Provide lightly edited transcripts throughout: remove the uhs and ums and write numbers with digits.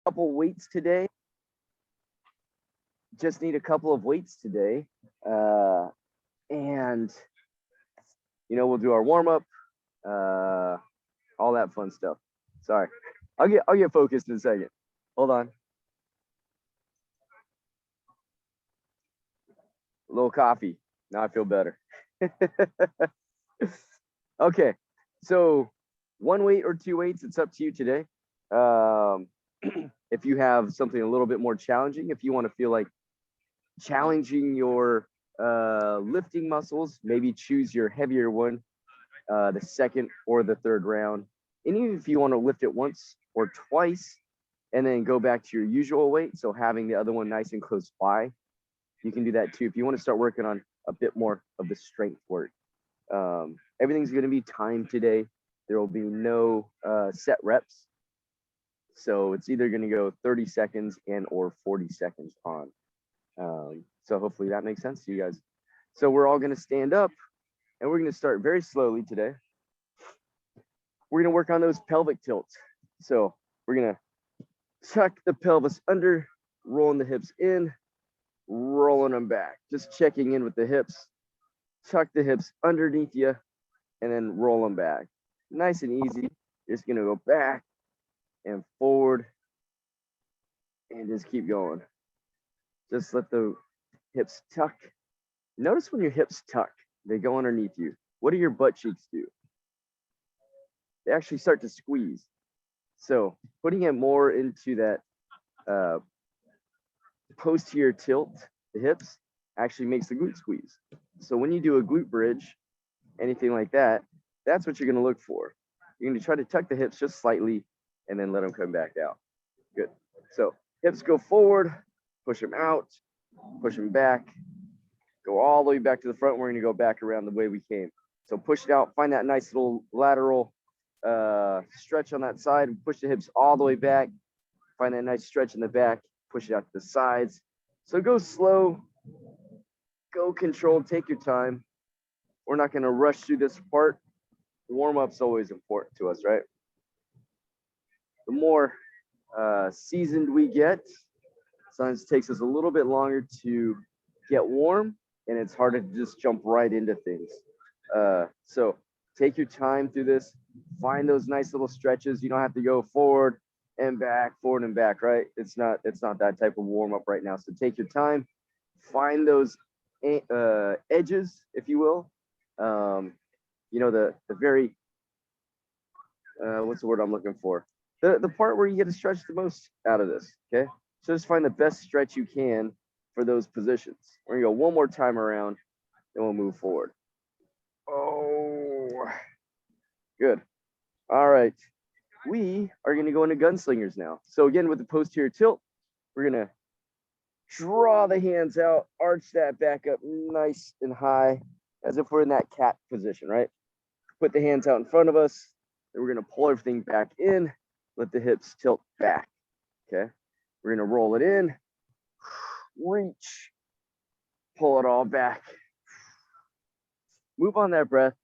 couple weights today. Just need a couple of weights today. And we'll do our warm up, all that fun stuff. Sorry. I'll get focused in a second. Hold on. A little coffee. Now I feel better. Okay. So one weight or two weights, it's up to you today. If you have something a little bit more challenging, if you want to feel like challenging your lifting muscles, maybe choose your heavier one, the second or the third round. And even if you want to lift it once or twice and then go back to your usual weight, so having the other one nice and close by, you can do that too. If you want to start working on a bit more of the strength work, everything's going to be timed today. There will be no set reps. So it's either going to go 30 seconds and or 40 seconds on. So hopefully that makes sense to you guys. So we're all going to stand up and we're going to start very slowly today. We're going to work on those pelvic tilts. So we're going to tuck the pelvis under, rolling the hips in, rolling them back. Just checking in with the hips. Tuck the hips underneath you and then roll them back. Nice and easy. Just going to go back and forward and just keep going. Just let the hips tuck. Notice when your hips tuck, they go underneath you. What do your butt cheeks do? They actually start to squeeze. So putting it more into that posterior tilt, the hips, actually makes the glute squeeze. So when you do a glute bridge, anything like that, that's what you're going to look for. You're going to try to tuck the hips just slightly and then let them come back out. Good. So hips go forward, push them out, push them back, go all the way back to the front. We're going to go back around the way we came. So push it out, find that nice little lateral stretch on that side, and push the hips all the way back. Find that nice stretch in the back, push it out to the sides. So go slow, go controlled, take your time. We're not going to rush through this part. Warm-up's always important to us, right? The more seasoned we get, sometimes it takes us a little bit longer to get warm, and it's harder to just jump right into things. So take your time through this. Find those nice little stretches. You don't have to go forward and back, right? It's not that type of warm-up right now. So take your time. Find those edges, if you will. The very what's the word I'm looking for? The part where you get to stretch the most out of this. Okay, so just find the best stretch you can for those positions. We're gonna go one more time around, then we'll move forward. Oh, good. All right, we are gonna go into gunslingers now. So again, with the posterior tilt, we're gonna draw the hands out, arch that back up nice and high, as if we're in that cat position, right? Put the hands out in front of us, and we're gonna pull everything back in, let the hips tilt back, okay? We're gonna roll it in, reach, pull it all back. Move on that breath.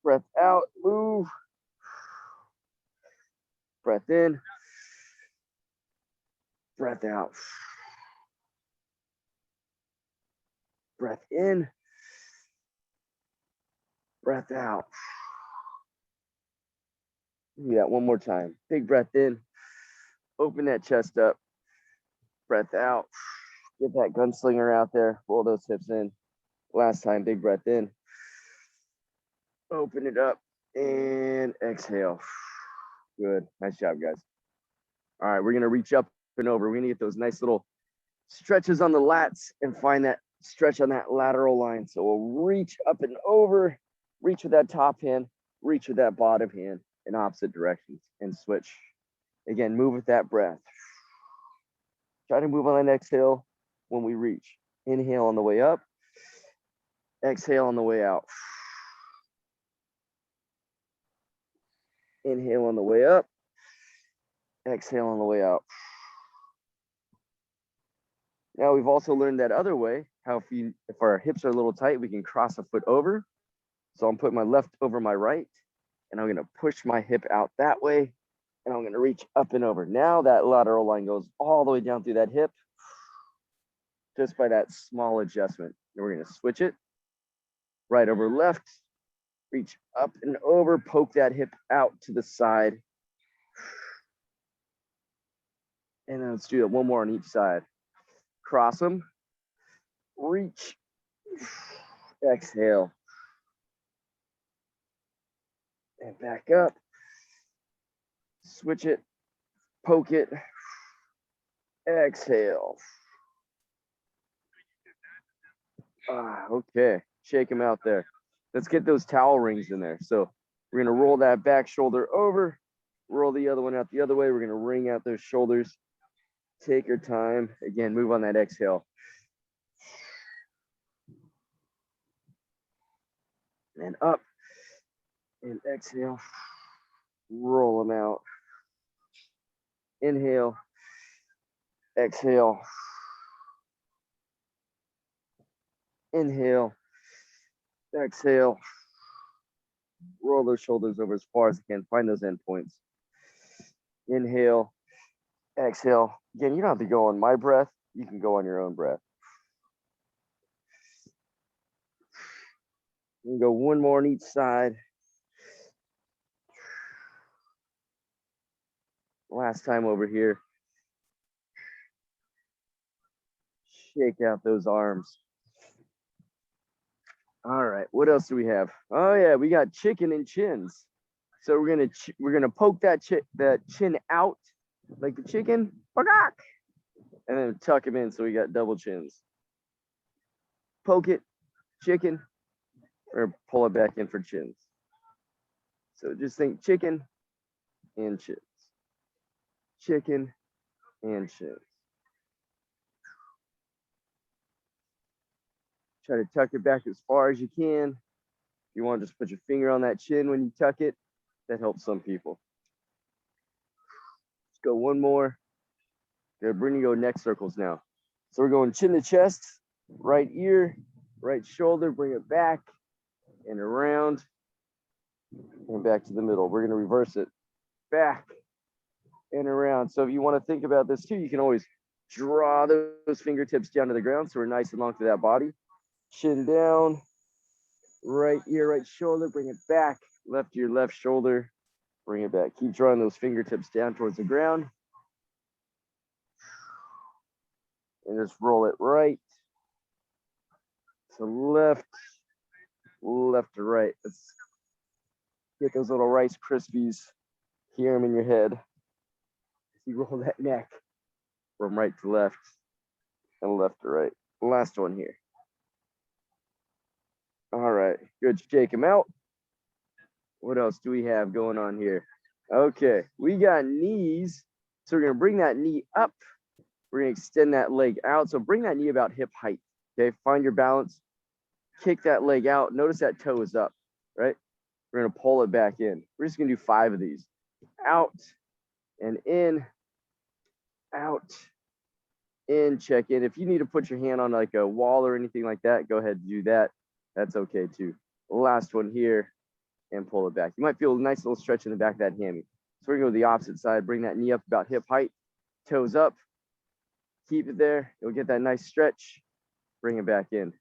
Breath out, move. Breath in, breath out. Breath in, breath out. Do that one more time. Big breath in, open that chest up, breath out. Get that gunslinger out there, pull those hips in. Last time, big breath in, open it up, and exhale. Good, nice job, guys. All right, we're gonna reach up and over. We're gonna get those nice little stretches on the lats and find that stretch on that lateral line. So we'll reach up and over, reach with that top hand, reach with that bottom hand in opposite directions and switch. Again, move with that breath. Try to move on that exhale when we reach. Inhale on the way up, exhale on the way out. Inhale on the way up, exhale on the way out. Now we've also learned that other way, how if our hips are a little tight, we can cross a foot over. So I'm putting my left over my right, and I'm gonna push my hip out that way, And I'm gonna reach up and over. Now that lateral line goes all the way down through that hip just by that small adjustment. And we're gonna switch it. Right over left, reach up and over, poke that hip out to the side. And then let's do it one more on each side. Cross them, reach, exhale. And back up, switch it, poke it, exhale. Okay, shake them out there. Let's get those towel rings in there. So we're gonna roll that back shoulder over, roll the other one out the other way. We're gonna ring out those shoulders. Take your time. Again, move on that exhale. And up, and exhale. Roll them out. Inhale, exhale. Inhale, exhale. Roll those shoulders over as far as you can. Find those endpoints. Inhale, exhale. Again, you don't have to go on my breath. You can go on your own breath. You can go one more on each side. Last time over here. Shake out those arms. All right, what else do we have? Oh yeah, we got chicken and chins. So we're gonna poke that chin out like the chicken, and then tuck him in so we got double chins. Poke it, chicken, or pull it back in for chins. So just think chicken and chins. Chicken and chins. Try to tuck it back as far as you can. If you want to just put your finger on that chin when you tuck it, that helps some people. Let's go one more. Good, we're gonna go neck circles now. So we're going chin to chest, right ear, right shoulder, bring it back and around and back to the middle. We're gonna reverse it back and around. So if you want to think about this too, you can always draw those fingertips down to the ground so we're nice and long through that body. Chin down, right ear, right shoulder, bring it back, left ear, left shoulder, bring it back. Keep drawing those fingertips down towards the ground. And just roll it right to left, left to right. Let's get those little Rice Krispies. Hear them in your head. You roll that neck from right to left and left to right. Last one here. All right, good. Shake them out. What else do we have going on here? Okay, we got knees. So we're gonna bring that knee up. We're gonna extend that leg out. So bring that knee about hip height. Okay, find your balance. Kick that leg out. Notice that toe is up, right? We're gonna pull it back in. We're just gonna do 5 of these. Out and in, out, in, check in. If you need to put your hand on like a wall or anything like that, go ahead and do that. That's okay too. Last one here and pull it back. You might feel a nice little stretch in the back of that hammy. So we're gonna go to the opposite side, bring that knee up about hip height, toes up, keep it there. You'll get that nice stretch, bring it back in.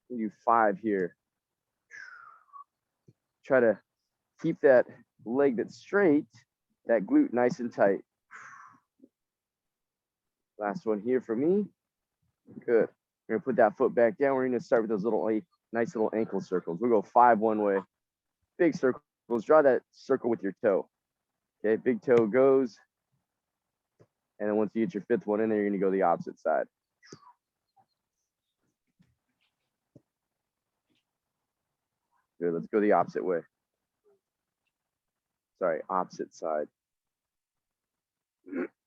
We do 5 here. Try to keep that leg that's straight, that glute nice and tight. Last one here for me. Good. We're gonna put that foot back down. We're gonna start with those little nice little ankle circles. We'll go 5 one way. Big circles. Draw that circle with your toe. Okay, big toe goes. And then once you get your 5th one in there, you're gonna go the opposite side. Good, let's go the opposite way. Sorry, opposite side.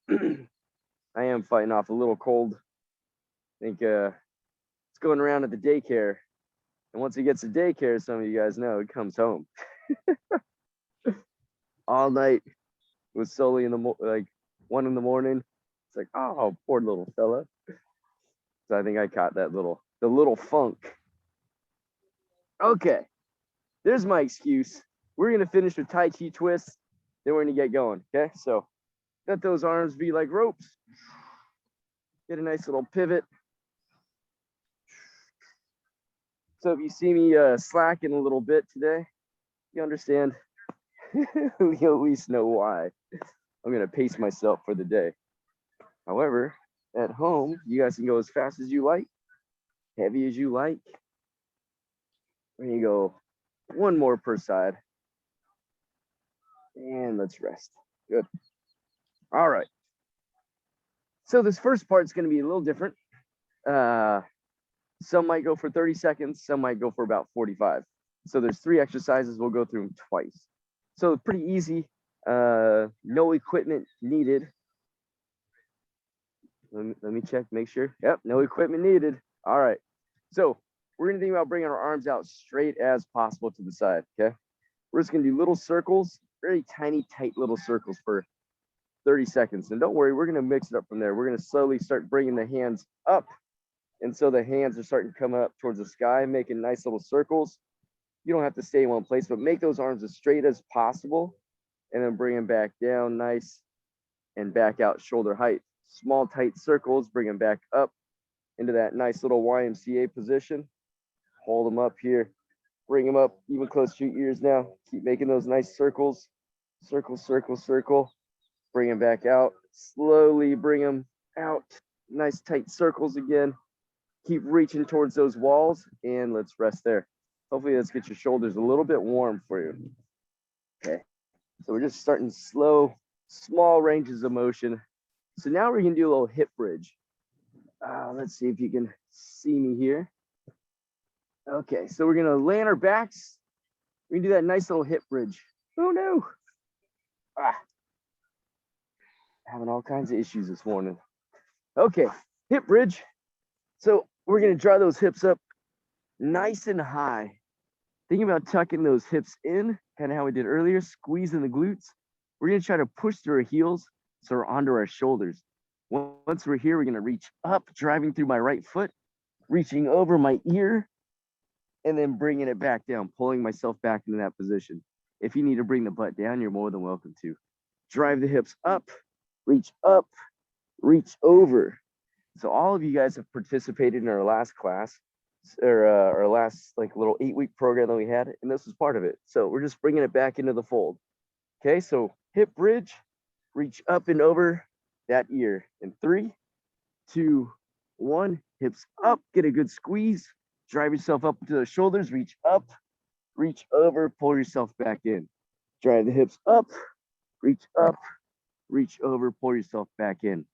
I am fighting off a little cold. I think it's going around at the daycare. And once he gets to daycare, some of you guys know, he comes home. All night was solely in the like 1 in the morning. It's like, oh, poor little fella. So I think I caught that the little funk. Okay, there's my excuse. We're gonna finish with Tai Chi twists. then we're gonna get going. Okay, so let those arms be like ropes. Get a nice little pivot. So if you see me slacking a little bit today, you understand. You at least know why. I'm gonna pace myself for the day. However, at home, you guys can go as fast as you like, heavy as you like. We're gonna go one more per side. And let's rest. Good. All right. So this first part is gonna be a little different. Some might go for 30 seconds, some might go for about 45. So there's 3 exercises, we'll go through them twice. So pretty easy, no equipment needed. Let me check, make sure. Yep, no equipment needed. All right, so we're gonna think about bringing our arms out straight as possible to the side, okay? We're just gonna do little circles, very tiny, tight little circles for 30 seconds. And don't worry, we're gonna mix it up from there. We're gonna slowly start bringing the hands up. And so the hands are starting to come up towards the sky, making nice little circles. You don't have to stay in one place, but make those arms as straight as possible. And then bring them back down nice and back out shoulder height. Small, tight circles, bring them back up into that nice little YMCA position. Hold them up here. Bring them up even close to your ears now. Keep making those nice circles. Circle, circle, circle. Bring them back out. Slowly bring them out. Nice tight circles again. Keep reaching towards those walls, and let's rest there. Hopefully let's get your shoulders a little bit warm for you. Okay, so we're just starting slow, small ranges of motion. So now we're gonna do a little hip bridge. Let's see if you can see me here. Okay, so we're gonna lay on our backs. We're gonna do that nice little hip bridge. Oh no. Having all kinds of issues this morning. Okay, hip bridge. So we're gonna draw those hips up nice and high. Thinking about tucking those hips in, kind of how we did earlier, squeezing the glutes. We're gonna try to push through our heels so we're onto our shoulders. Once we're here, we're gonna reach up, driving through my right foot, reaching over my ear, and then bringing it back down, pulling myself back into that position. If you need to bring the butt down, you're more than welcome to. Drive the hips up, reach over. So all of you guys have participated in our last class, or our last like little 8-week program that we had, and this was part of it. So we're just bringing it back into the fold. Okay, so hip bridge, reach up and over that ear. In 3, 2, 1, hips up, get a good squeeze, drive yourself up to the shoulders, reach up, reach over, pull yourself back in. Drive the hips up, reach over, pull yourself back in.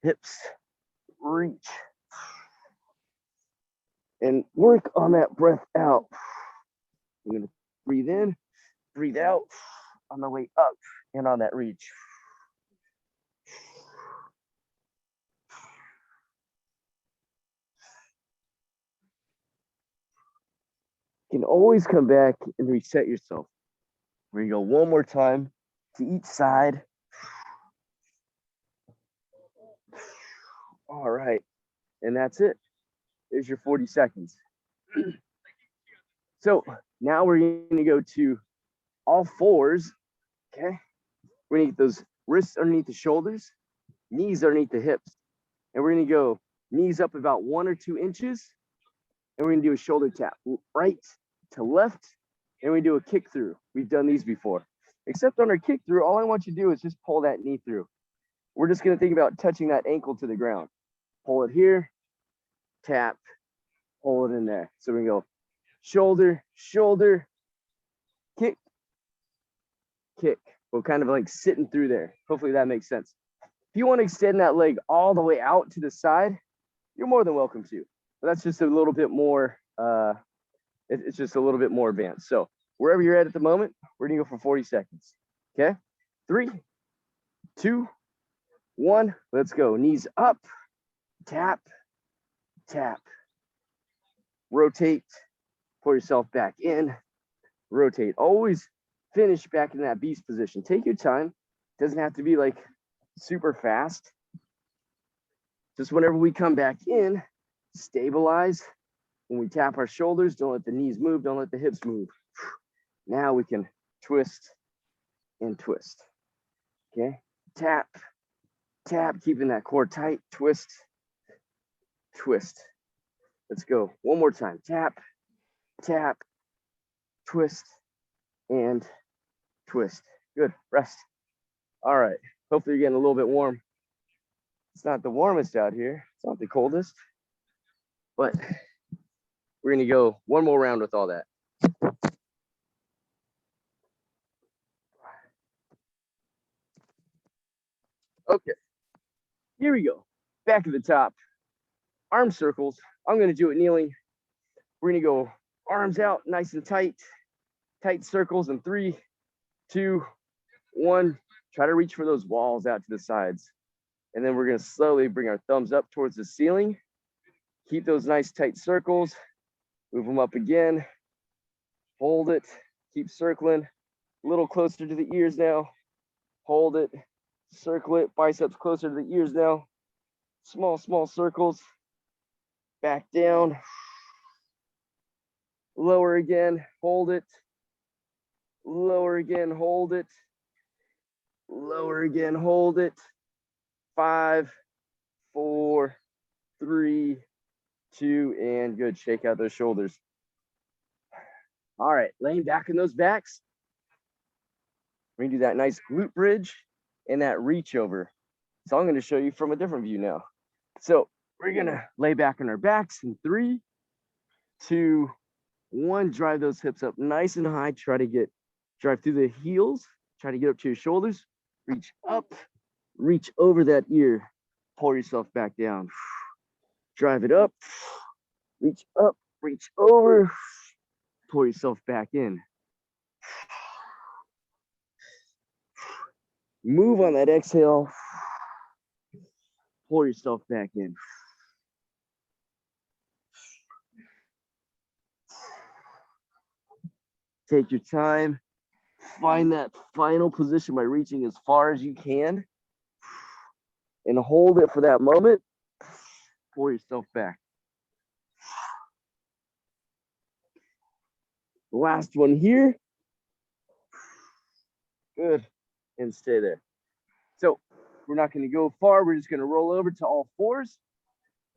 Hips, reach. And work on that breath out. I'm gonna breathe in, breathe out on the way up and on that reach. You can always come back and reset yourself. We're gonna go one more time to each side. All right, and that's it. There's your 40 seconds. So now we're gonna go to all fours, okay? We're gonna get those wrists underneath the shoulders, knees underneath the hips. And we're gonna go knees up about 1 or 2 inches. And we're gonna do a shoulder tap, right to left. And we do a kick through. We've done these before. Except on our kick through, all I want you to do is just pull that knee through. We're just gonna think about touching that ankle to the ground. Pull it here, tap, pull it in there. So we go shoulder, shoulder, kick, kick. We're kind of like sitting through there. Hopefully that makes sense. If you want to extend that leg all the way out to the side, you're more than welcome to. But that's just a little bit more, it's just a little bit more advanced. So wherever you're at the moment, we're gonna go for 40 seconds. Okay, 3, 2, 1, let's go. Knees up, tap, tap. Rotate, pull yourself back in, rotate. Always finish back in that beast position. Take your time. Doesn't have to be like super fast. Just whenever we come back in, stabilize. When we tap our shoulders, don't let the knees move, don't let the hips move. Now we can twist and twist. Okay, tap, tap, keeping that core tight, twist, twist. Let's go. One more time. Tap, tap, twist, and twist. Good. Rest. All right. Hopefully you're getting a little bit warm. It's not the warmest out here. It's not the coldest, but we're going to go one more round with all that. Okay. Here we go. Back to the top. Arm circles. I'm going to do it kneeling. We're going to go arms out nice and tight. Tight circles in 3, 2, 1. Try to reach for those walls out to the sides. And then we're going to slowly bring our thumbs up towards the ceiling. Keep those nice tight circles. Move them up again. Hold it. Keep circling. A little closer to the ears now. Hold it. Circle it. Biceps closer to the ears now. Small, small circles. Back down. Lower again. Hold it. Lower again. Hold it. Lower again. Hold it. 5, 4, 3, 2, and good. Shake out those shoulders. All right, laying back in those backs. We're gonna do that nice glute bridge and that reach over. So I'm gonna show you from a different view now. So we're gonna lay back on our backs in 3, 2, 1. Drive those hips up nice and high. Try to drive through the heels. Try to get up to your shoulders. Reach up, reach over that ear. Pull yourself back down. Drive it up, reach up, reach over. Pull yourself back in. Move on that exhale. Pull yourself back in. Take your time. Find that final position by reaching as far as you can. And hold it for that moment. Pull yourself back. Last one here. Good. And stay there. So we're not going to go far. We're just going to roll over to all fours.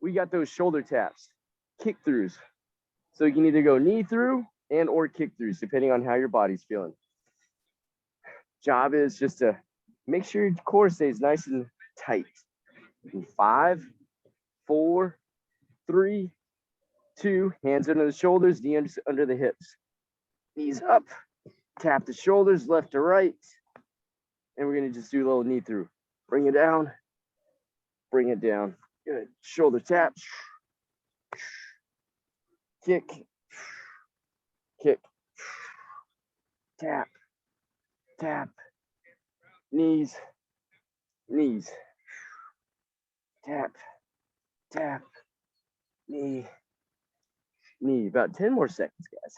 We got those shoulder taps, kick throughs. So you can either go knee through and or kick throughs, depending on how your body's feeling. Job is just to make sure your core stays nice and tight. 5, 4, 3, 2. Hands under the shoulders, knees under the hips. Knees up. Tap the shoulders left to right. And we're going to just do a little knee through. Bring it down. Bring it down. Good. Shoulder tap. Kick. Kick. Tap. Tap. Knees. Knees. Tap. Tap. Knee. Knee. About 10 more seconds, guys.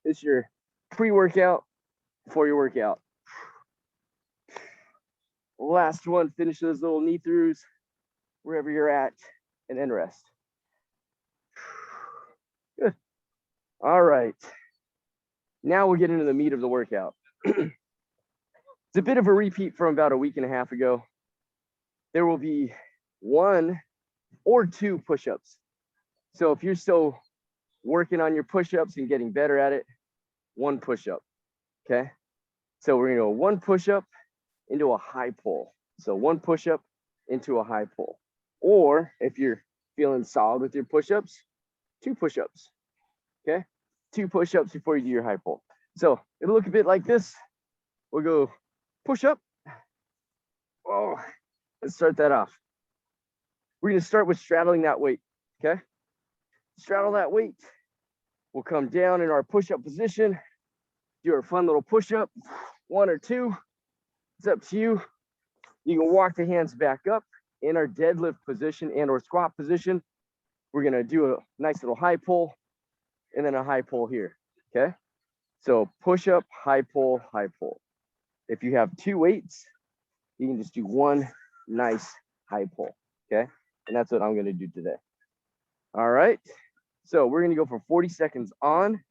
This is your pre-workout before your workout. Last one, finish those little knee throughs wherever you're at, and then rest. Good. All right. Now we'll get into the meat of the workout. It's a bit of a repeat from about a week and a half ago. There will be 1 or 2 push-ups. So if you're still working on your push-ups and getting better at it, 1 push-up, okay? So we're gonna go 1 push-up into a high pull. So 1 push-up into a high pull. Or if you're feeling solid with your push-ups, 2 push-ups, okay? 2 push-ups before you do your high pull. So it'll look a bit like this. We'll go push-up. Oh, let's start that off. We're gonna start with straddling that weight, okay? Straddle that weight. We'll come down in our push-up position, do our fun little push-up, 1 or 2. It's up to you. You can walk the hands back up in our deadlift position and or squat position. We're gonna do a nice little high pull and then a high pull here, okay? So push-up, high pull, high pull. If you have 2 weights, you can just do 1 nice high pull, okay? And that's what I'm gonna do today. All right. So we're gonna go for 40 seconds on,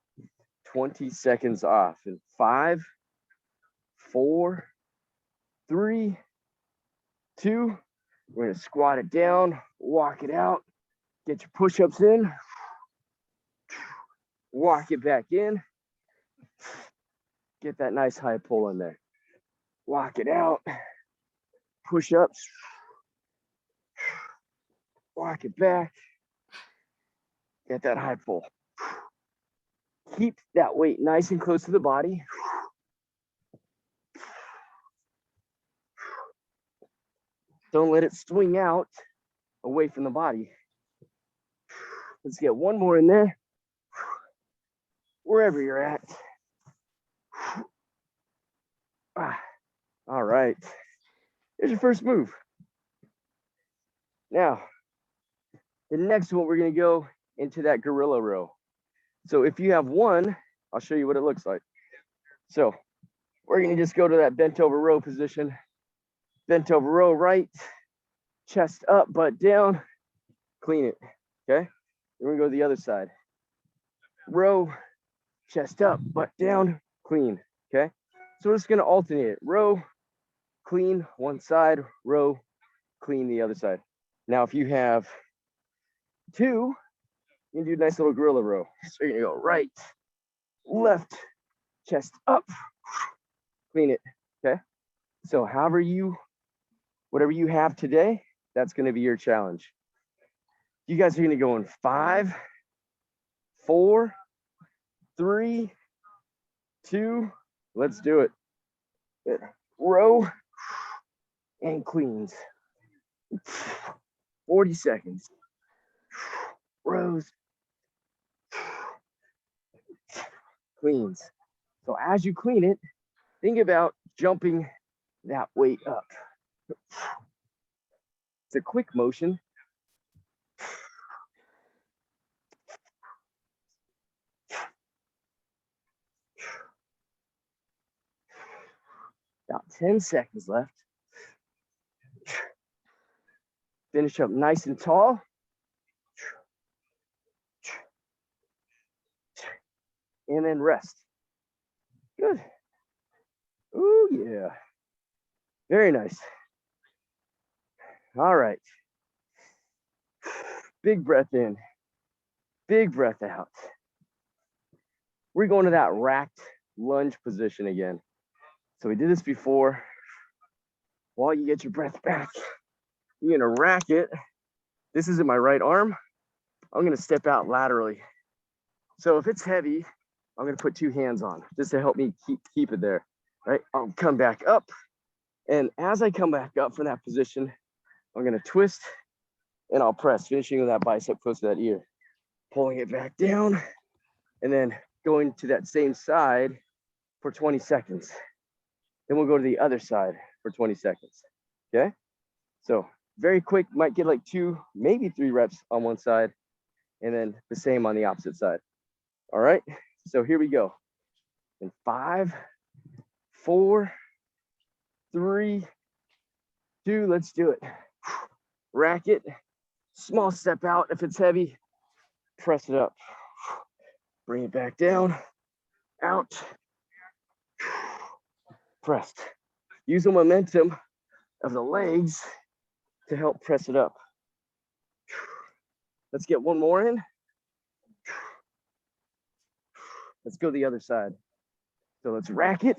20 seconds off in 5, 4, 3, 2. We're gonna squat it down, walk it out, get your push-ups in, walk it back in, get that nice high pull in there. Walk it out, push-ups, walk it back, get that high pull. Keep that weight nice and close to the body. Don't let it swing out away from the body. Let's get one more in there. Wherever you're at. All right. Here's your first move. Now, the next one, we're going to go into that gorilla row. So if you have one, I'll show you what it looks like. So we're going to just go to that bent over row position. Bent over row, right, chest up, butt down, clean it, okay? Then we go to the other side. Row, chest up, butt down, clean, okay? So we're just gonna alternate it. Row, clean one side, row, clean the other side. Now, if you have two, you can do a nice little gorilla row. So you're gonna go right, left, chest up, clean it, okay? So whatever you have today, that's going to be your challenge. You guys are going to go in 5, 4, 3, 2. Let's do it. Good. Row and cleans. 40 seconds. Rows. Cleans. So as you clean it, think about jumping that weight up. It's a quick motion. About 10 seconds left. Finish up nice and tall. And then rest. Good. Oh, yeah. Very nice. All right. Big breath in. Big breath out. We're going to that racked lunge position again. So we did this before. While you get your breath back, you're going to rack it. This is in my right arm. I'm going to step out laterally. So if it's heavy, I'm going to put 2 hands on just to help me keep it there. Right? I'll come back up. And as I come back up from that position, I'm going to twist and I'll press, finishing with that bicep close to that ear. Pulling it back down and then going to that same side for 20 seconds. Then we'll go to the other side for 20 seconds. Okay? So very quick, might get like 2, maybe 3 reps on one side and then the same on the opposite side. All right? So here we go. In 5, 4, 3, 2, let's do it. Rack it. Small step out if it's heavy. Press it up. Bring it back down. Out. Pressed. Use the momentum of the legs to help press it up. Let's get one more in. Let's go the other side. So let's rack it.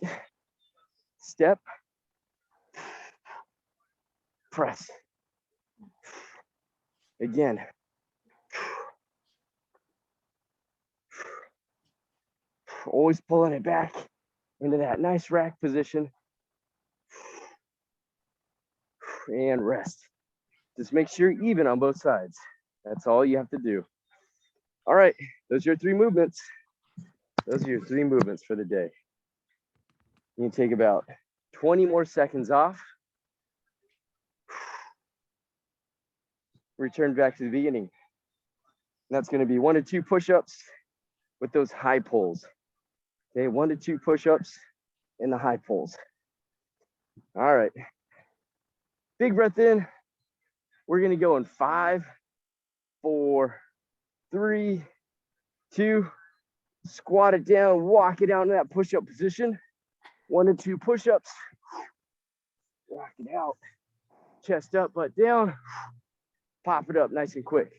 Step. Press. Again. Always pulling it back into that nice rack position. And rest. Just make sure you're even on both sides. That's all you have to do. All right, those are your 3 movements. Those are your 3 movements for the day. You can take about 20 more seconds off. Return back to the beginning. And that's going to be 1 to 2 push-ups with those high pulls. Okay, 1 to 2 push-ups and the high pulls. All right. Big breath in. We're going to go in 5, 4, 3, 2. Squat it down, walk it out in that push-up position. 1 to 2 push-ups. Walk it out. Chest up, butt down. Pop it up nice and quick.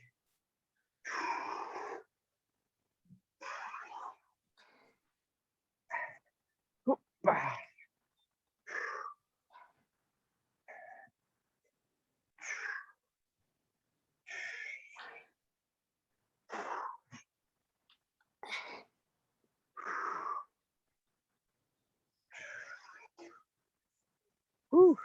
Whew.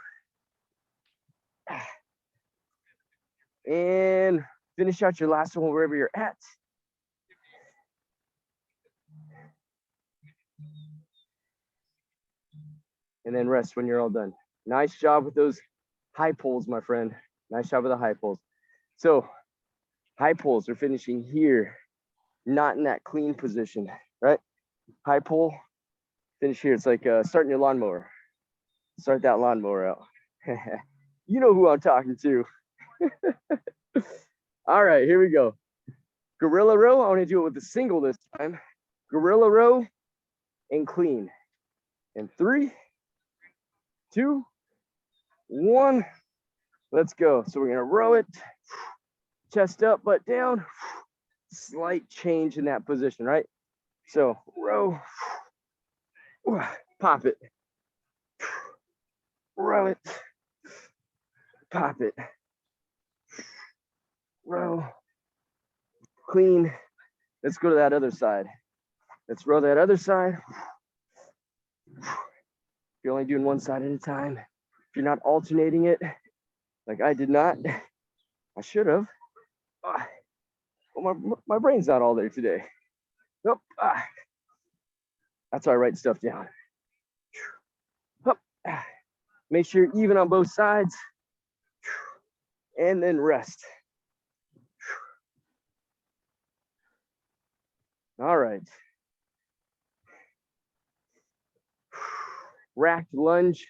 And finish out your last one wherever you're at. And then rest when you're all done. Nice job with those high pulls, my friend. Nice job with the high pulls. So high pulls are finishing here, not in that clean position, right? High pull, finish here. It's like starting your lawnmower. Start that lawnmower out. You know who I'm talking to. All right, here we go. Gorilla row. I want to do it with a single this time. Gorilla row and clean. And 3, 2, 1. Let's go. So we're going to row it. Chest up, butt down. Slight change in that position, right? So row. Pop it. Row it. Pop it. Row. Clean. Let's go to that other side. Let's row that other side. If you're only doing one side at a time, if you're not alternating it, like I did not, I should have. Well, my brain's not all there today. Nope. That's why I write stuff down. Make sure you're even on both sides. And then rest. All right. Racked lunge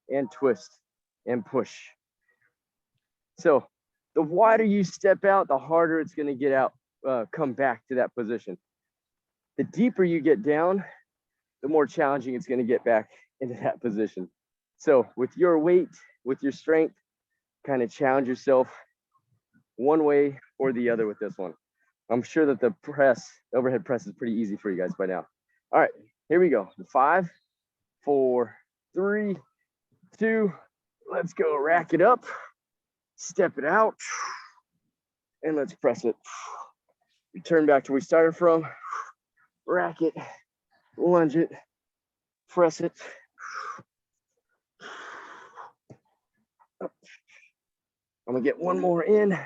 and twist and push. So the wider you step out, the harder it's going to get out, come back to that position. The deeper you get down, the more challenging it's going to get back into that position. So with your weight, with your strength, kind of challenge yourself one way or the other with this one. I'm sure that the overhead press is pretty easy for you guys by now. All right, here we go. 5, 4, 3, 2, let's go. Rack it up, step it out, and let's press it. Return back to where we started from. Rack it, lunge it, press it. I'm gonna get one more in.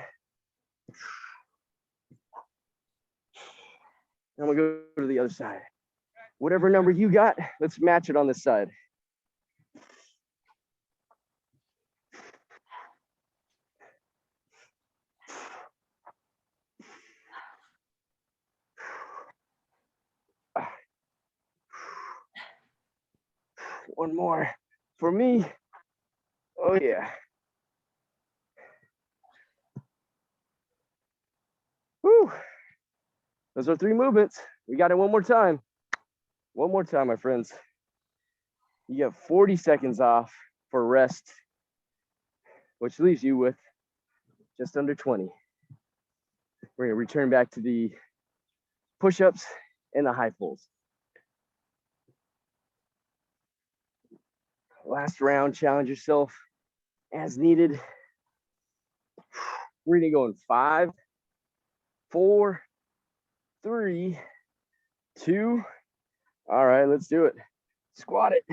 I'm gonna go to the other side. Whatever number you got, let's match it on this side. One more for me. Oh yeah. Whew. Those are 3 movements. We got it one more time. One more time, my friends. You get 40 seconds off for rest, which leaves you with just under 20. We're gonna return back to the push-ups and the high pulls. Last round, challenge yourself as needed. We're gonna go in 5, 4, 3, 2. All right, let's do it. Squat it,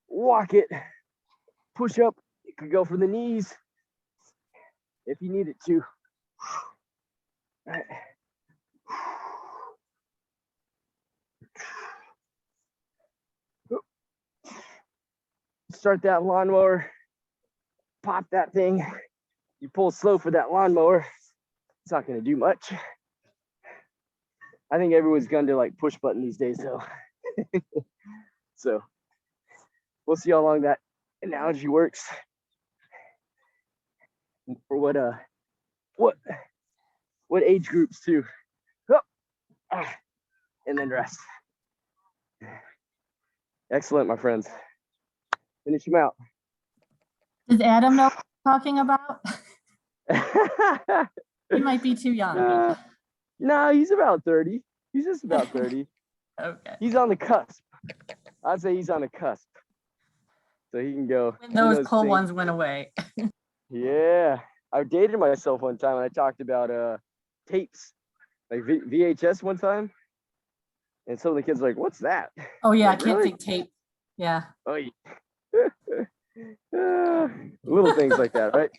walk it, push up. You could go for the knees if you need it to. All right. Start that lawnmower, pop that thing. You pull slow for that lawnmower, it's not gonna do much. I think everyone's gonna do like push button these days though. So we'll see how long that analogy works. For what age groups too. and then rest. Excellent, my friends. Finish them out. Does Adam know what I'm talking about? He might be too young. No, he's about 30. He's just about 30. Okay. He's on the cusp. I'd say he's on the cusp. So he can go. When those cold ones went away. Yeah. I dated myself one time and I talked about tapes, like VHS one time. And some of the kids were like, what's that? Oh yeah, like, I can't really? think tape. Yeah. Oh, yeah. Little things like that, right?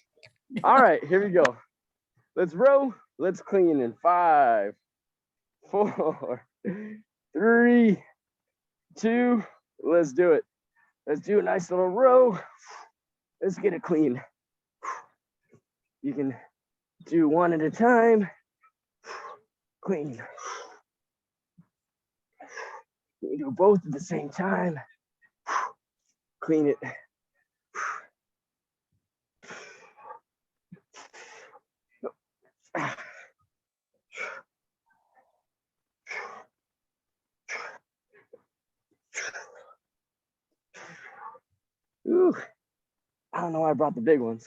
All right, here we go. Let's row. Let's clean in 5, 4, 3, 2. Let's do it. Let's do a nice little row. Let's get it clean. You can do one at a time. Clean. You can do both at the same time. Clean it. Ooh, I don't know why I brought the big ones.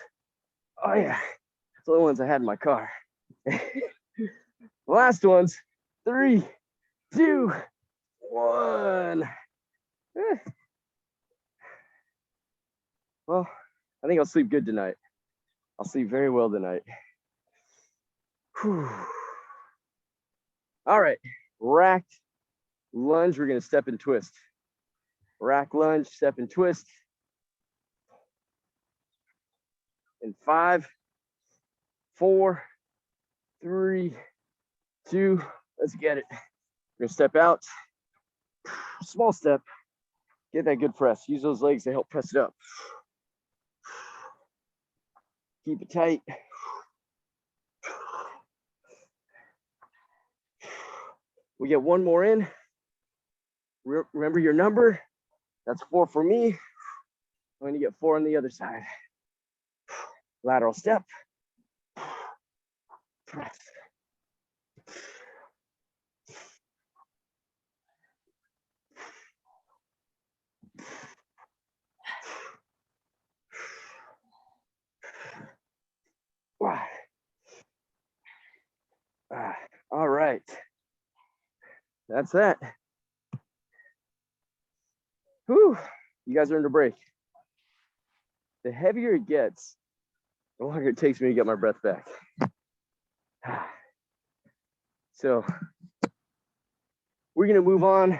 Oh yeah, it's the only ones I had in my car. Last ones, 3, 2, 1. Well, I think I'll sleep good tonight. I'll sleep very well tonight. Whew. All right, racked lunge. We're gonna step and twist. Rack lunge, step and twist. In 5, 4, 3, 2. Let's get it. We're gonna step out. Small step. Get that good press. Use those legs to help press it up. Keep it tight. We get one more in. Remember your number. That's 4 for me. I'm gonna get 4 on the other side. Lateral step. Press. All right. That's that. Whew. You guys earned a break. The heavier it gets, the longer it takes me to get my breath back. So we're gonna move on.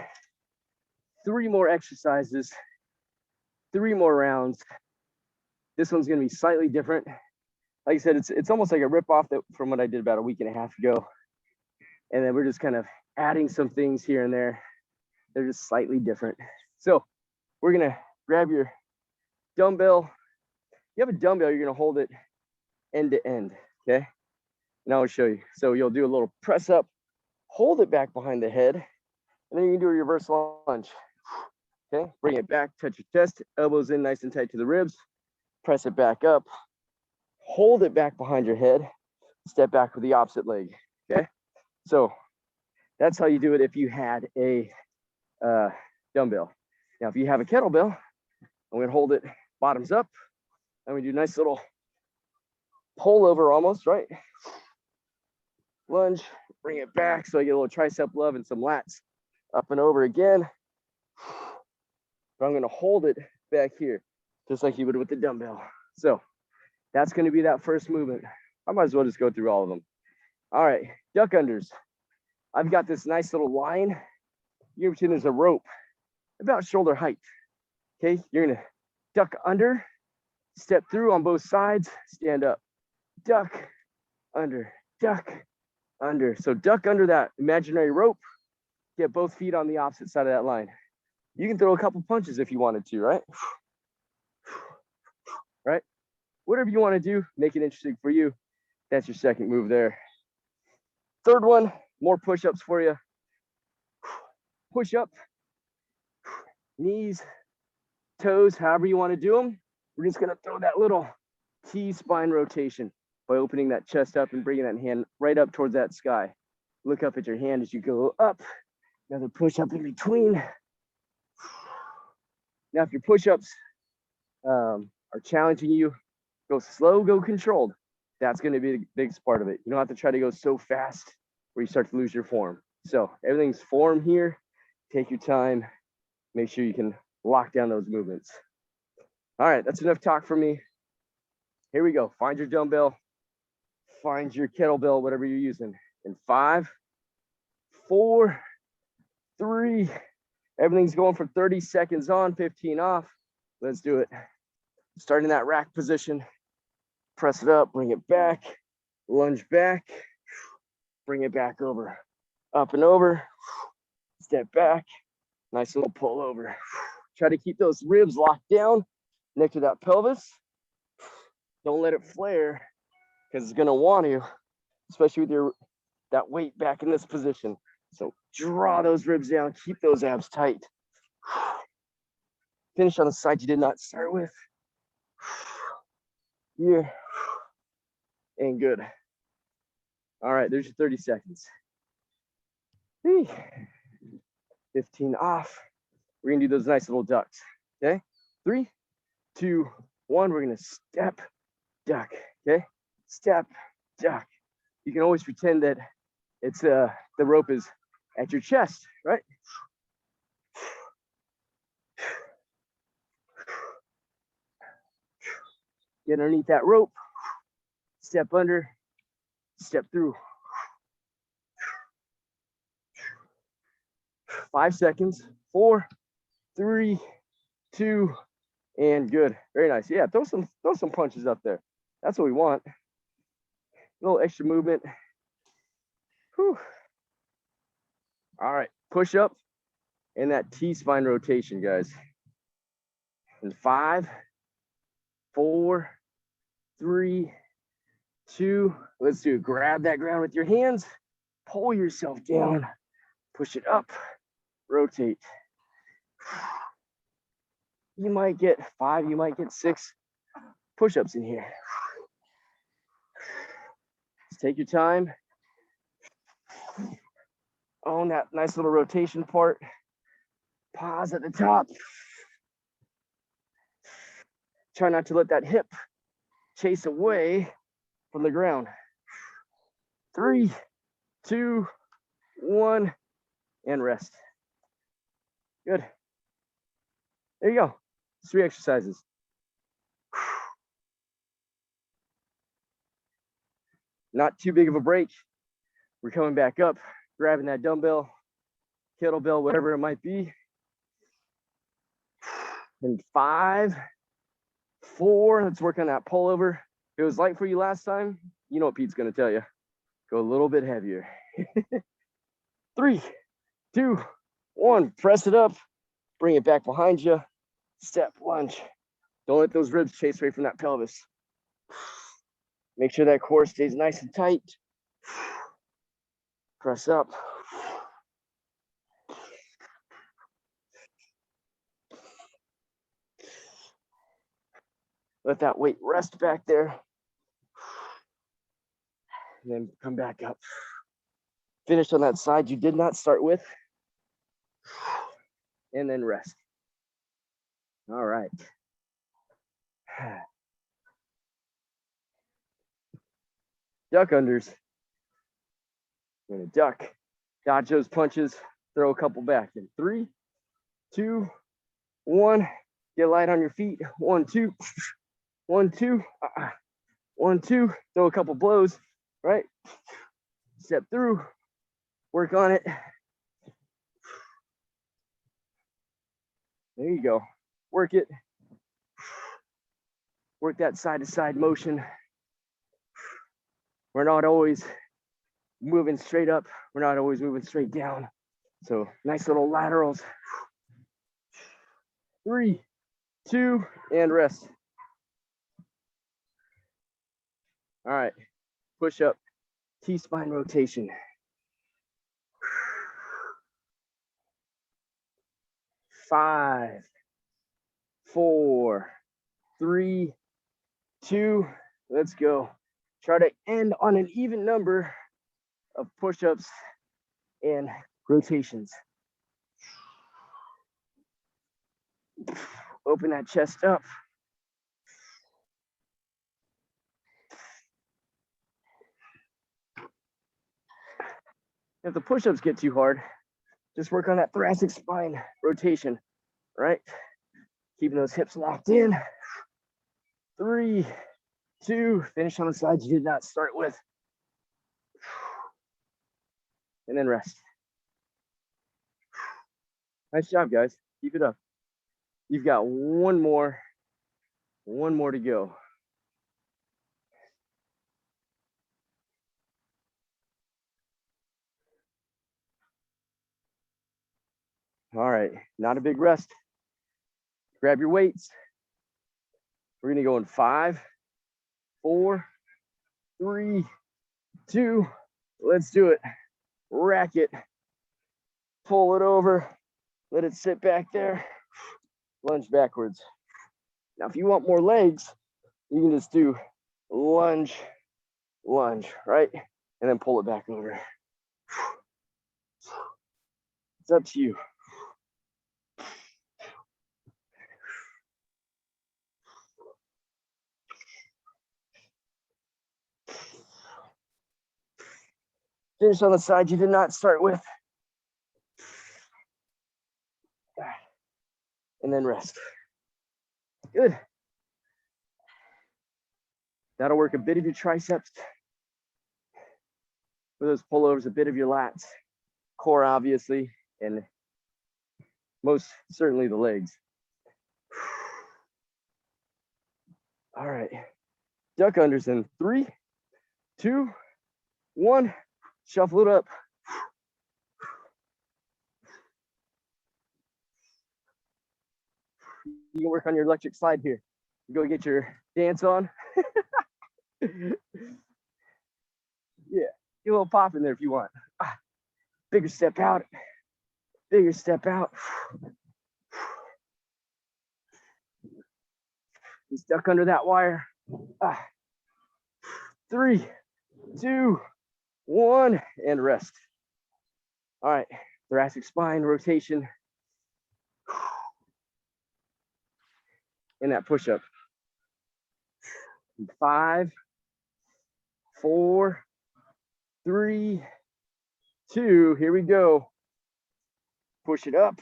3 more exercises, 3 more rounds. This one's gonna be slightly different. Like I said, it's almost like a rip-off from what I did about a week and a half ago. And then we're just kind of adding some things here and there. They're just slightly different. So we're gonna grab your dumbbell. You have a dumbbell, you're gonna hold it end to end, okay? And I'll show you. So you'll do a little press up, hold it back behind the head, and then you can do a reverse lunge. Okay, bring it back, touch your chest, elbows in nice and tight to the ribs, press it back up, hold it back behind your head, step back with the opposite leg, okay? So that's how you do it if you had a dumbbell. Now, if you have a kettlebell, I'm gonna hold it bottoms up, and we do a nice little pull over almost, right? Lunge, bring it back so I get a little tricep love and some lats. Up and over again. But I'm gonna hold it back here, just like you would with the dumbbell. So that's gonna be that first movement. I might as well just go through all of them. All right, duck unders. I've got this nice little line. You're between there's a rope about shoulder height. Okay, you're gonna duck under, step through on both sides, stand up, duck, under, duck, under. So duck under that imaginary rope, get both feet on the opposite side of that line. You can throw a couple punches if you wanted to, right? Right? Whatever you want to do, make it interesting for you. That's your second move there. Third one, more push-ups for you. Push up, knees, toes, however you want to do them. We're just gonna throw that little T spine rotation by opening that chest up and bringing that hand right up towards that sky. Look up at your hand as you go up. Another push up in between. Now, if your push-ups are challenging you, go slow, go controlled. That's going to be the biggest part of it. You don't have to try to go so fast where you start to lose your form. So everything's form here. Take your time. Make sure you can lock down those movements. All right, that's enough talk for me. Here we go. Find your dumbbell. Find your kettlebell, whatever you're using. In 5, 4, 3. Everything's going for 30 seconds on, 15 off. Let's do it. Start in that rack position. Press it up, bring it back, lunge back, bring it back over, up and over, step back, nice little pull over. Try to keep those ribs locked down next to that pelvis. Don't let it flare because it's gonna want to, especially with that weight back in this position. So draw those ribs down, keep those abs tight. Finish on the side you did not start with. Yeah. And good. All right, there's your 30 seconds. 15 off. We're gonna do those nice little ducks, okay? 3, 2, 1, we're gonna step, duck, okay? Step, duck. You can always pretend that it's the rope is at your chest, right? Get underneath that rope, step under, step through. 5 seconds, 4, 3, 2, and good. Very nice. Yeah, throw some punches up there. That's what we want. A little extra movement. Whew. All right, push up and that T-spine rotation, guys. In 5, 4, 3, 2, let's do it. Grab that ground with your hands, pull yourself down, push it up, rotate. You might get 5, you might get 6 push-ups in here. Just take your time. Own that nice little rotation part. Pause at the top. Try not to let that hip chase away from the ground. 3, 2, 1, and rest. Good. There you go. 3 exercises. Not too big of a break. We're coming back up, grabbing that dumbbell, kettlebell, whatever it might be. In 5, 4, let's work on that pullover. If it was light for you last time, you know what Pete's gonna tell you. Go a little bit heavier. 3, 2, 1, press it up, bring it back behind you, step, lunge. Don't let those ribs chase away from that pelvis. Make sure that core stays nice and tight. Press up. Let that weight rest back there. And then come back up. Finish on that side you did not start with. And then rest. All right. Duck unders. I'm gonna duck, dodge those punches, throw a couple back in 3, 2, 1. Get light on your feet. 1, 2, 1, 2, 1, 2. Throw a couple blows, right? Step through, work on it. There you go. Work it. Work that side to side motion. We're not always moving straight up. We're not always moving straight down. So nice little laterals. 3, 2, and rest. All right, push up, T-spine rotation. 5, 4, 3, 2, let's go. Try to end on an even number of push-ups and rotations. Open that chest up. If the push-ups get too hard, just work on that thoracic spine rotation, right? Keeping those hips locked in. 3, 2, finish on the side you did not start with. And then rest. Nice job, guys. Keep it up. You've got one more to go. All right, not a big rest. Grab your weights. We're gonna go in 5, 4, 3, 2. Let's do it. Rack it. Pull it over. Let it sit back there. Lunge backwards. Now, if you want more legs, you can just do lunge, lunge, right? And then pull it back over. It's up to you. Finish on the side you did not start with. And then rest. Good. That'll work a bit of your triceps. For those pullovers, a bit of your lats. Core, obviously, and most certainly the legs. All right. Duck unders in 3, 2, 1. Shuffle it up. You can work on your electric slide here. Go get your dance on. Yeah, get a little pop in there if you want. Bigger step out. Bigger step out. Just duck under that wire. 3, 2, 1, and rest. All right, thoracic spine rotation. In that push-up. 5, 4, 3, 2, here we go. Push it up.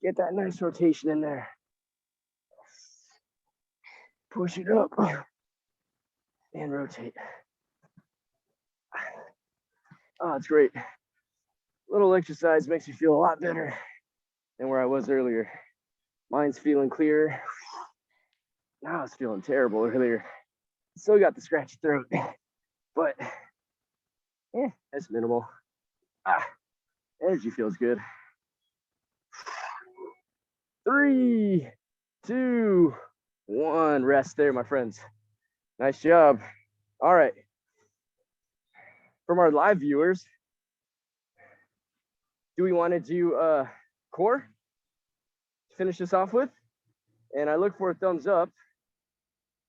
Get that nice rotation in there. Push it up and rotate. Oh, it's great. Little exercise makes you feel a lot better than where I was earlier. Mind's feeling clear. Now I was feeling terrible earlier. Still got the scratchy throat, but that's minimal. Energy feels good. 3, 2, 1. Rest there, my friends. Nice job. All right. From our live viewers, do we want to do core to finish this off with? And I look for a thumbs up,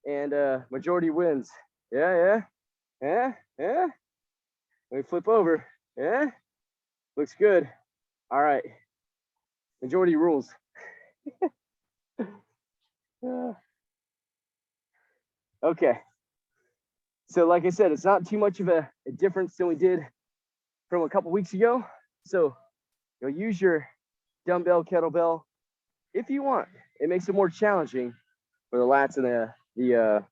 and majority wins. Yeah. Let me flip over. Yeah, looks good. All right, majority rules. Okay, so like I said, it's not too much of a difference than we did from a couple weeks ago. So you'll use your dumbbell, kettlebell if you want. It makes it more challenging for the lats and the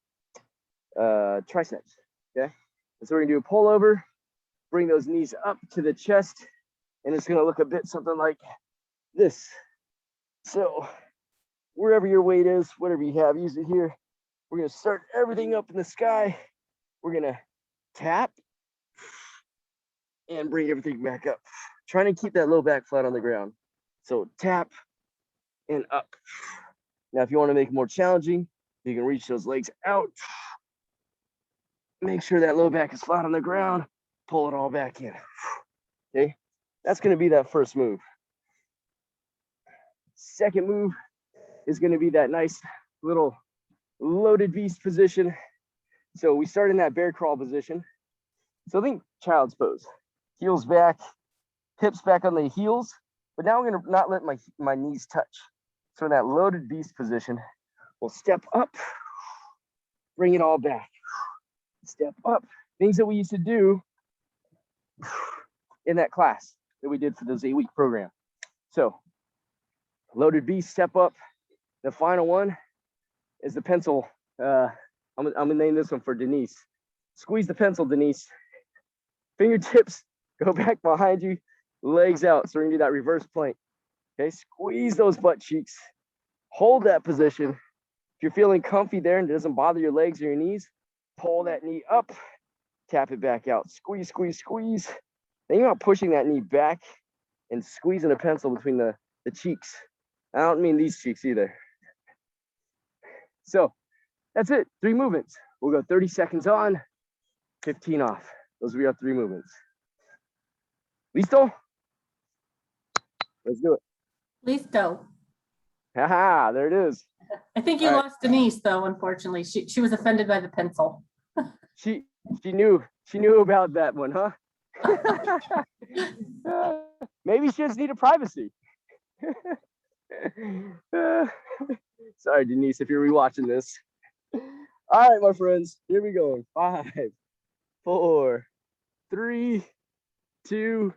triceps. Okay, and so we're gonna do a pull over, bring those knees up to the chest, and it's gonna look a bit something like this. So wherever your weight is, whatever you have, use it here. We're gonna start everything up in the sky. We're gonna tap and bring everything back up. Trying to keep that low back flat on the ground. So tap and up. Now, if you want to make it more challenging, you can reach those legs out. Make sure that low back is flat on the ground. Pull it all back in. Okay, that's gonna be that first move. Second move is gonna be that nice little loaded beast position. So we start in that bear crawl position. So think child's pose. Heels back, hips back on the heels, but now I'm gonna not let my knees touch. So in that loaded beast position, we'll step up, bring it all back. Step up. Things that we used to do in that class that we did for this 8-week program. So loaded beast, step up. The final one is the pencil. I'm gonna name this one for Denise. Squeeze the pencil, Denise. Fingertips go back behind you, legs out. So we're gonna do that reverse plank. Okay, squeeze those butt cheeks. Hold that position. If you're feeling comfy there and it doesn't bother your legs or your knees, pull that knee up, tap it back out. Squeeze, squeeze, squeeze. Think about pushing that knee back and squeezing a pencil between the cheeks. I don't mean these cheeks either. So that's it. 3 movements. We'll go 30 seconds on, 15 off. Those will be our 3 movements. Listo? Let's do it. Listo. Haha, there it is. I think you All right. lost Denise, though, unfortunately. She was offended by the pencil. She knew about that one, huh? Maybe she just needed privacy. Sorry, Denise, if you're rewatching this. All right, my friends, here we go. 5, 4, 3, 2,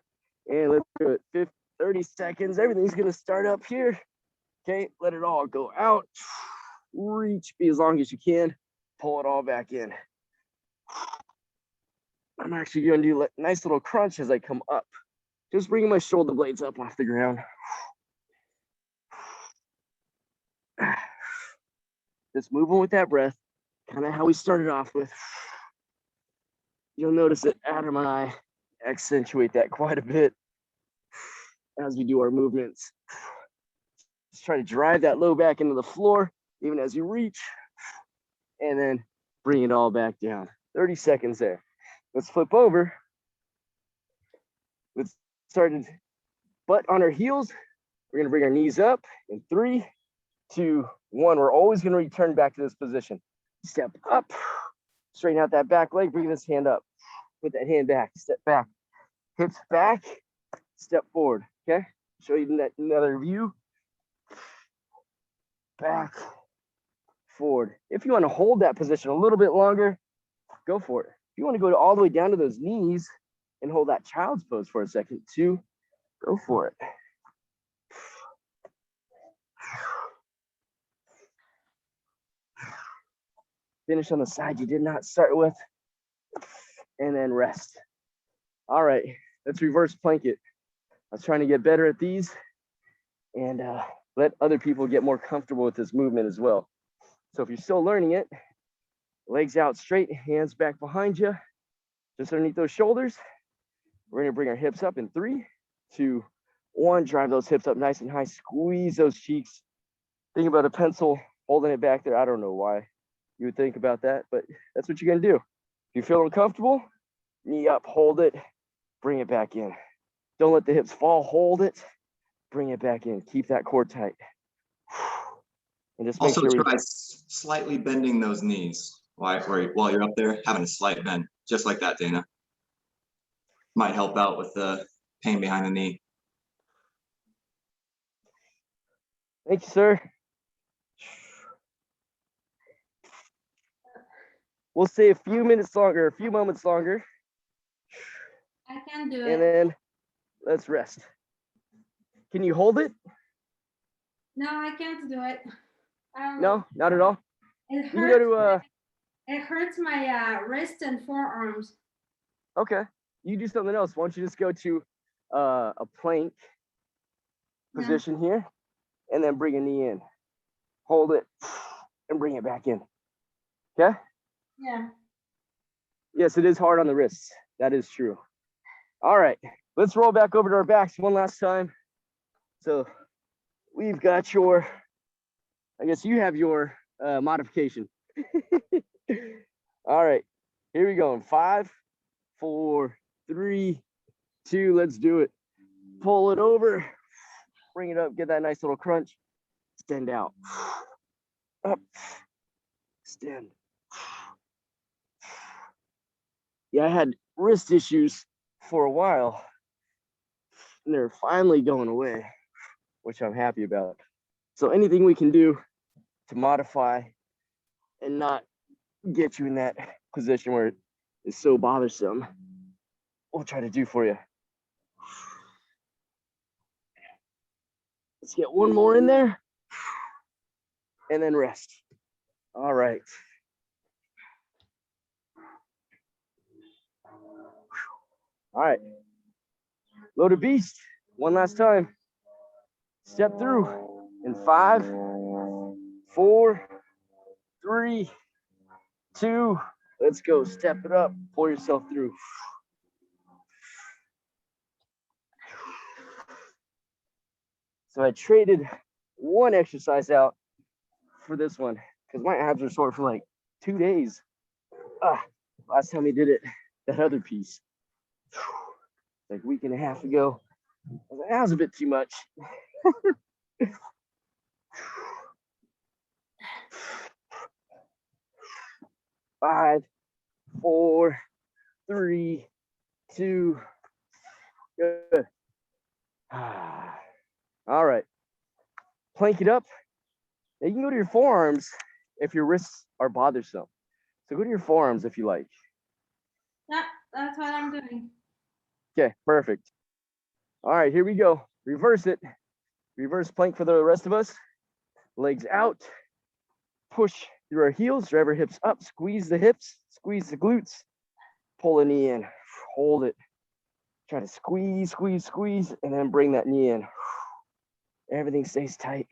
and let's do it. 30 seconds. Everything's gonna start up here. Okay, let it all go out. Reach, be as long as you can. Pull it all back in. I'm actually gonna do a nice little crunch as I come up. Just bringing my shoulder blades up off the ground. Just moving with that breath, kind of how we started off with. You'll notice that Adam and I accentuate that quite a bit as we do our movements. Just try to drive that low back into the floor, even as you reach, and then bring it all back down. 30 seconds there. Let's flip over. Let's start butt on our heels. We're gonna bring our knees up in 3, 2, 1. We're always gonna return back to this position. Step up, straighten out that back leg, bring this hand up. Put that hand back, step back. Hips back, step forward, okay? Show you that another view. Back, forward. If you wanna hold that position a little bit longer, go for it. If you wanna go all the way down to those knees and hold that child's pose for a second too, go for it. Finish on the side you did not start with, and then rest. All right, let's reverse plank it. I was trying to get better at these and let other people get more comfortable with this movement as well. So if you're still learning it, legs out straight, hands back behind you, just underneath those shoulders. We're gonna bring our hips up in 3, 2, 1. Drive those hips up nice and high, squeeze those cheeks. Think about a pencil holding it back there. I don't know why you would think about that, but that's what you're gonna do. If you feel uncomfortable, knee up, hold it, bring it back in. Don't let the hips fall, hold it, bring it back in. Keep that core tight. And just make Also sure try slightly bending those knees while you're up there, having a slight bend, just like that, Dana. Might help out with the pain behind the knee. Thank you, sir. We'll stay a few minutes longer, a few moments longer. I can do And it. then let's rest. Can you hold it? No, I can't do it. No, not at all. It You can go hurts. to It hurts my wrist and forearms. okay. You do something else. Why don't you just go to a plank position here, and then bring a knee in. Hold it and bring it back in. Okay? Yeah. Yes, it is hard on the wrists. That is true. All right, let's roll back over to our backs one last time. So we've got your, I guess you have your modification. All right, here we go. In 5, 4, 3, 2, let's do it. Pull it over, bring it up, get that nice little crunch. Extend out, up, extend. Yeah, I had wrist issues for a while. And they're finally going away, which I'm happy about. So anything we can do to modify and not get you in that position where it's so bothersome, we'll try to do for you. Let's get one more in there and then rest. All right. All right. Loaded beast. One last time. Step through in 5, 4, 3, 2. Let's go. Step it up. Pull yourself through. So I traded one exercise out for this one because my abs are sore for like 2 days. Last time we did it, that other piece, like a week and a half ago. I was like, that was a bit too much. 5, 4, 3, 2. Good. All right. Plank it up. Now you can go to your forearms if your wrists are bothersome. So go to your forearms if you like. Yeah, that's what I'm doing. Okay, perfect. All right, here we go. Reverse it. Reverse plank for the rest of us. Legs out. Push through our heels. Drive our hips up. Squeeze the hips. Squeeze the glutes. Pull a knee in. Hold it. Try to squeeze, squeeze, squeeze, and then bring that knee in. Everything stays tight.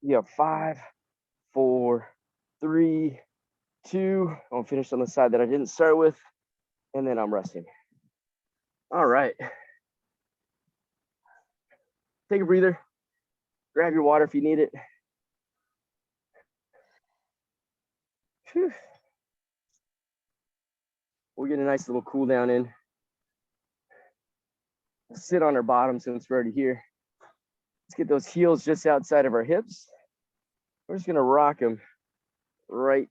You have 5, 4, 3, 2. I'll finish on the side that I didn't start with, and then I'm resting. All right. Take a breather. Grab your water if you need it. Whew. We'll get a nice little cool down in. Sit on our bottom since we're already here. Let's get those heels just outside of our hips. We're just gonna rock them right.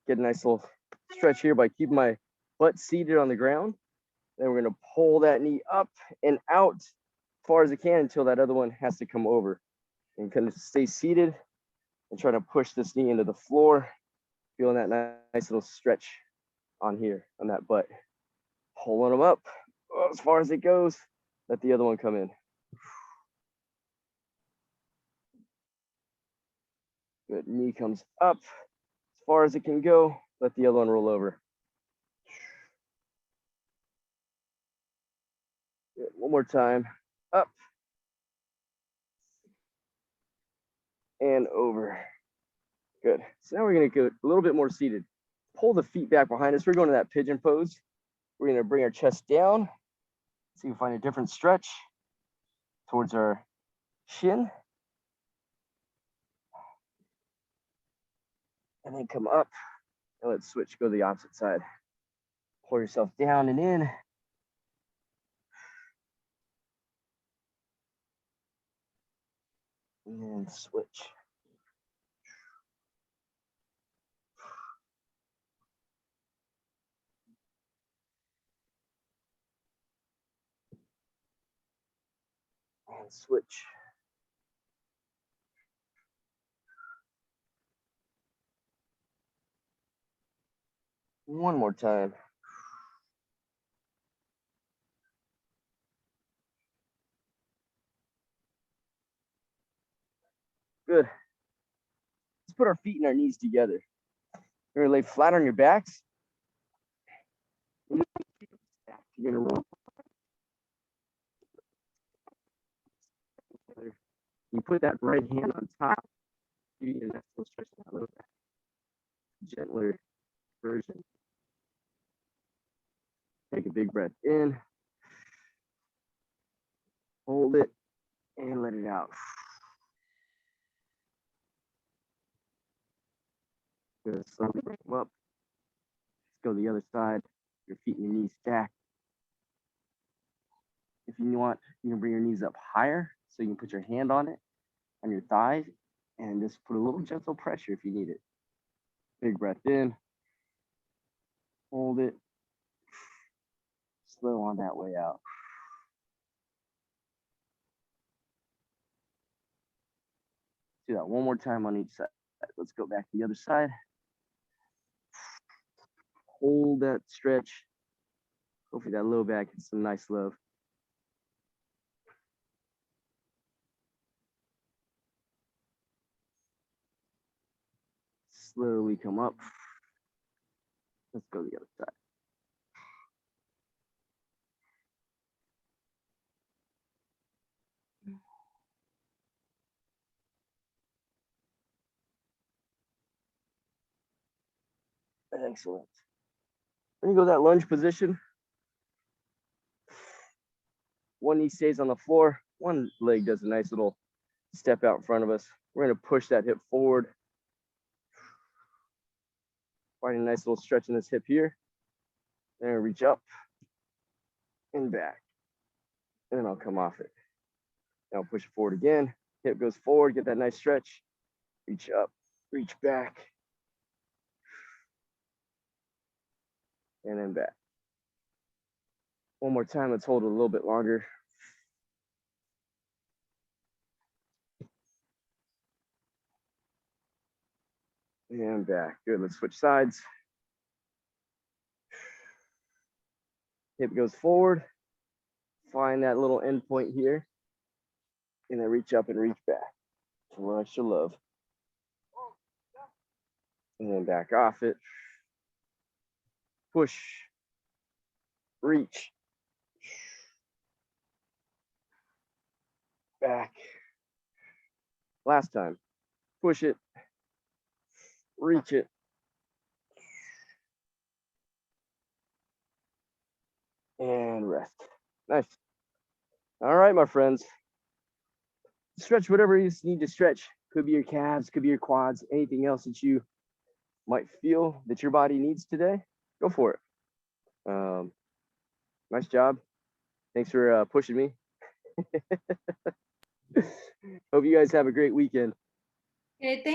Get a nice little stretch here by keeping my butt seated on the ground. Then we're gonna pull that knee up and out as far as it can until that other one has to come over. And kind of stay seated and try to push this knee into the floor. Feeling that nice little stretch on here, on that butt. Pulling them up as far as it goes. Let the other one come in. Good, knee comes up as far as it can go. Let the other one roll over. Good. One more time, up and over. Good, so now we're gonna go a little bit more seated. Pull the feet back behind us. We're going to that pigeon pose. We're gonna bring our chest down. See if we can find a different stretch towards our shin. And then come up and let's switch, go to the opposite side. Pull yourself down and in. And then switch. And switch. One more time. Good. Let's put our feet and our knees together. You're gonna lay flat on your backs. You're gonna roll. You put that right hand on top. You need a nice little stretch that little bit. Gentler version. Take a big breath in. Hold it and let it out. Good. Slowly bring them up. Let's go to the other side. Your feet and your knees stacked. If you want, you can bring your knees up higher so you can put your hand on it, on your thighs, and just put a little gentle pressure if you need it. Big breath in, hold it, slow on that way out. Do that one more time on each side. Let's go back to the other side. Hold that stretch. Hopefully that low back gets some nice love. Slowly come up. Let's go to the other side. Excellent. Then you go to that lunge position. One knee stays on the floor. One leg does a nice little step out in front of us. We're going to push that hip forward. Find a nice little stretch in this hip here. Then reach up and back. And then I'll come off it. Now push it forward again. Hip goes forward, get that nice stretch. Reach up, reach back. And then back. One more time, let's hold it a little bit longer. And back. Good, let's switch sides. Hip goes forward. Find that little end point here. And then reach up and reach back. A little extra love. And then back off it. Push. Reach. Back. Last time. Push it. Reach it. And rest. Nice. All right, my friends. Stretch whatever you need to stretch. Could be your calves, could be your quads, anything else that you might feel that your body needs today. Go for it. Nice job. Thanks for pushing me. Hope you guys have a great weekend. Okay, thank